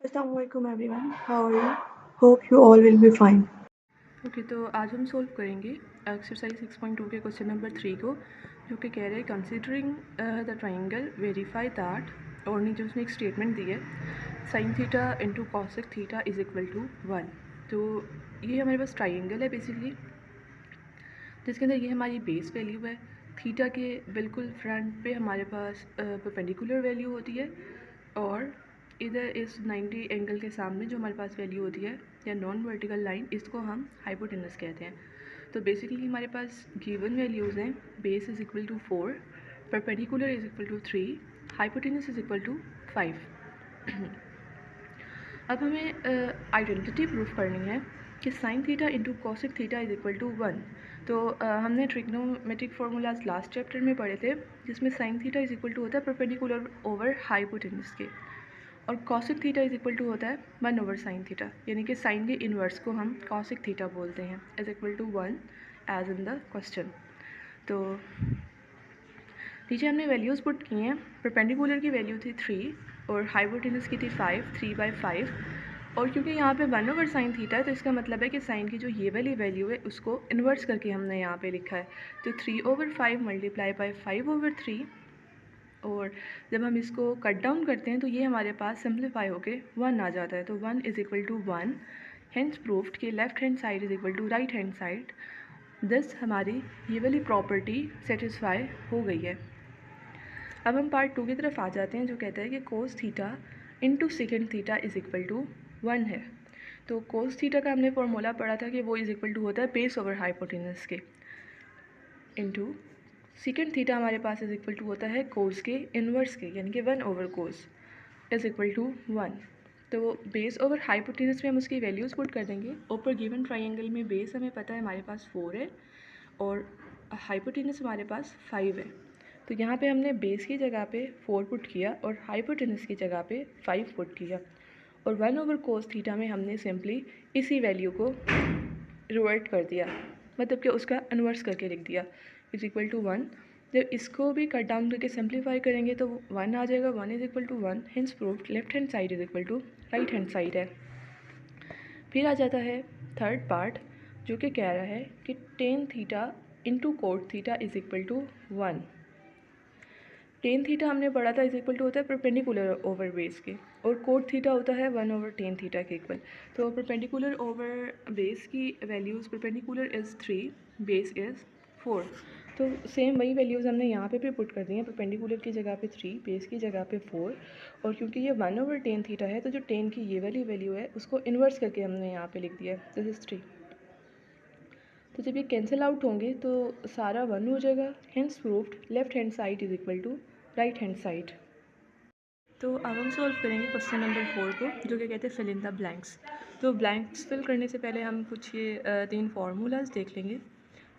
Assalamualaikum everyone. How are you? Hope you all will be fine. Okay तो आज हम solve करेंगे exercise 6.2 के क्वेश्चन नंबर 3 को, जो कि कह रहे हैं considering the triangle verify that, और नीचे उसने एक स्टेटमेंट दी है sine theta into cosec theta is equal to 1। तो ये हमारे पास ट्राइंगल है बेसिकली, जिसके अंदर ये हमारी बेस वैल्यू है। थीटा के बिल्कुल फ्रंट पे हमारे पास परपेंडिकुलर वैल्यू होती है, और इधर इस 90 एंगल के सामने जो हमारे पास वैल्यू होती है या नॉन वर्टिकल लाइन, इसको हम हाइपोटेनस कहते हैं। तो बेसिकली हमारे पास गिवन वैल्यूज़ हैं, base is equal to 4, perpendicular is equal to 3, hypotenuse is equal to 5। अब हमें आइडेंटिटी प्रूफ करनी है कि sine theta into cosec theta is equal to 1। तो हमने ट्रिग्नोमेट्रिक फार्मूलाज लास्ट चैप्टर में पढ़े थे, जिसमें sine theta is equal to होता है परपेंडिकुलर ओवर हाइपोटेनस के, और cosec theta is equal to होता है 1 ओवर साइन थीटा, यानी कि साइन के इन्वर्स को हम कॉसिक थीटा बोलते हैं, is equal to 1 as in the question. तो नीचे हमने वैल्यूज़ पुट की हैं। परपेंडिकुलर की वैल्यू थी 3 और हाइपोटेनस की थी 5, 3/5। और क्योंकि यहाँ पे 1 ओवर साइन थीटा है, तो इसका मतलब है कि साइन की जो ये वाली वैल्यू है उसको इन्वर्स करके हमने यहाँ पे लिखा है। तो 3/5 मल्टीप्लाई बाई 5/3, और जब हम इसको कट डाउन करते हैं तो ये हमारे पास सिंप्लीफाई होके 1 आ जाता है। तो 1 is equal to 1, hence proved कि left hand side is equal to right hand side. This हमारी ये वाली प्रॉपर्टी सेटिस्फाई हो गई है। अब हम पार्ट 2 की तरफ आ जाते हैं, जो कहता है कि cos theta into second theta is equal to 1 है। तो कोस थीटा का हमने फॉर्मूला पढ़ा था कि वो इज़ इक्वल टू होता है बेस ओवर हाइपोटेनस के, इंटू सेकेंड थीटा हमारे पास इज़ इक्वल टू होता है कोस के इन्वर्स के, यानी कि 1 over cos is equal to 1। तो बेस ओवर हाइपोटेनस में हम उसकी वैल्यूज़ पुट कर देंगे। ऊपर गिवन ट्राइंगल में बेस हमें पता है हमारे पास 4 है और हाइपोटेनस हमारे पास 5 है। तो यहाँ पे हमने बेस की जगह पे 4 पुट किया और हाइपोटेनस की जगह पे 5 पुट किया, और 1 ओवर कोस थीटा में हमने सिंपली इसी वैल्यू को रिवर्ट कर दिया, मतलब कि उसका इन्वर्स करके लिख दिया, इज इक्वल टू 1। जब इसको भी कट डाउन करके सिंप्लीफाई करेंगे तो 1 आ जाएगा, 1 is equal to 1, hence proved left hand side is equal to right hand side है। फिर आ जाता है थर्ड पार्ट, जो कि कह रहा है कि tan theta into cot theta is equal to 1। Tan theta हमने पढ़ा था इज इक्वल टू होता है परपेंडिकुलर ओवर बेस के, और कोट थीटा होता है 1 ओवर टेन थीटा के इक्वल। तो परपेंडिकुलर ओवर बेस की values, perpendicular is 3, base is 4। तो सेम वही वैल्यूज़ हमने यहाँ पे भी पुट कर दी हैं, परपेंडिकुलर की जगह पे 3, बेस की जगह पे 4, और क्योंकि ये 1 ओवर टेन थीटा है तो जो टेन की ये वाली वैल्यू है उसको इन्वर्स करके हमने यहाँ पे लिख दिया है, दिस इज़ 3। तो जब ये कैंसिल आउट होंगे तो सारा 1 हो जाएगा, hence proved left hand side is equal to right hand side. तो अब हम सॉल्व करेंगे क्वेश्चन नंबर 4 को, जो कि कहते हैं फिल इन द ब्लैंक्स। तो ब्लैंक्स फिल करने से पहले हम कुछ ये 3 फार्मूलाज देख लेंगे,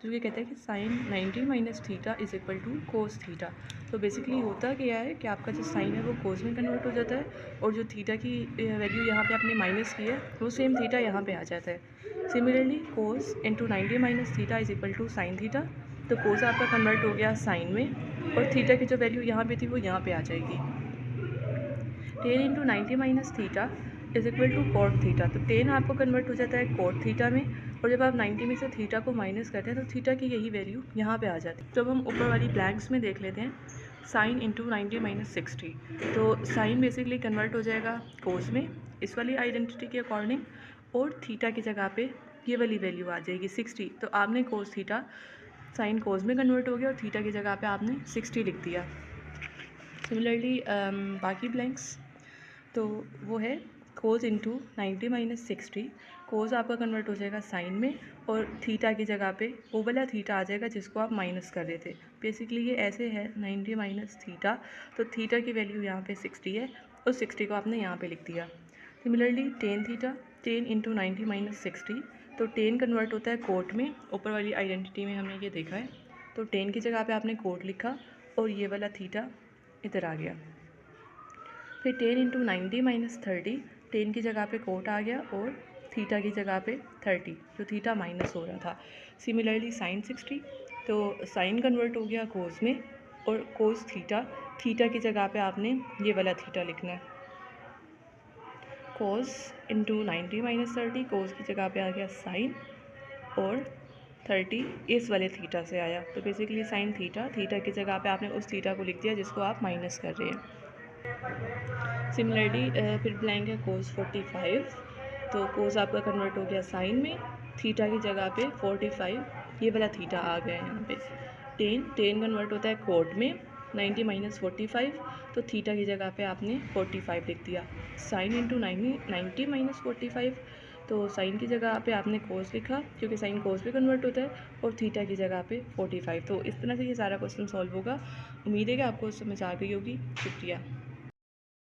जो कि कहता है कि sine 90 minus theta is equal to cos theta. तो बेसिकली होता क्या है कि आपका जो साइन है वो कोस में कन्वर्ट हो जाता है, और जो थीटा की वैल्यू यहाँ पे आपने माइनस की है वो सेम थीटा यहाँ पे आ जाता है। Similarly cos into 90 minus theta is equal to sine theta. तो कोस आपका कन्वर्ट हो गया साइन में, और थीटा की जो वैल्यू यहाँ पे थी वो यहाँ पे आ जाएगी। Tan into 90 minus theta is equal to cot theta. तो टेन आपको कन्वर्ट हो जाता है कॉट थीटा में, और जब आप 90 में से थीटा को माइनस करते हैं तो थीटा की यही वैल्यू यहाँ पे आ जाती है। जब हम ऊपर वाली ब्लैंक्स में देख लेते हैं, साइन इंटू 90 माइनस 60, तो साइन बेसिकली कन्वर्ट हो जाएगा कोस में इस वाली आइडेंटिटी के अकॉर्डिंग, और थीटा की जगह पे ये वाली वैल्यू आ जाएगी 60। तो आपने कोस थीटा साइन कोस में कन्वर्ट हो गया, और थीटा की जगह पे आपने 60 लिख दिया। सिमिलरली बाकी ब्लैंक्स तो वो है कोस इंटू 90 माइनस 60। कोस आपका कन्वर्ट हो जाएगा साइन में, और थीटा की जगह पे वो वाला थीटा आ जाएगा जिसको आप माइनस कर रहे थे। बेसिकली ये ऐसे है 90 माइनस थीटा, तो थीटा की वैल्यू यहाँ पे 60 है, और 60 को आपने यहाँ पे लिख दिया। Similarly tan theta, ten into 90 minus 60, तो टेन कन्वर्ट होता है कोट में, ऊपर वाली आइडेंटिटी में हमने ये देखा है। तो टेन की जगह पे आपने कोट लिखा, और ये वाला थीटा इधर आ गया। फिर टेन इंटू 90 माइनस 30, टेन की जगह पे कोट आ गया, और थीटा की जगह पे 30, जो थीटा माइनस हो रहा था। सिमिलरली साइन 60, तो साइन कन्वर्ट हो गया कोस में, और कोस थीटा, थीटा की जगह पे आपने ये वाला थीटा लिखना है। कोस इंटू 90 माइनस 30, कोस की जगह पे आ गया साइन, और 30 इस वाले थीटा से आया, तो बेसिकली साइन थीटा, थीटा की जगह पे आपने उस थीटा को लिख दिया जिसको आप माइनस कर रहे हैं। सिमिलरली फिर बुलाएंगे कोस 45, तो कोस आपका कन्वर्ट हो गया साइन में, थीटा की जगह पे 45 ये वाला थीटा आ गया है यहाँ पे। टेन कन्वर्ट होता है कोट में, 90 माइनस 45, तो थीटा की जगह पे आपने 45 लिख दिया। साइन इंटू 90 माइनस 45, तो साइन की जगह पे आपने कोस लिखा क्योंकि साइन कोस पे कन्वर्ट होता है, और थीटा की जगह पे 45। तो इस तरह से ये सारा क्वेश्चन सॉल्व होगा। उम्मीद है कि आपको समझ आ गई होगी। शुक्रिया।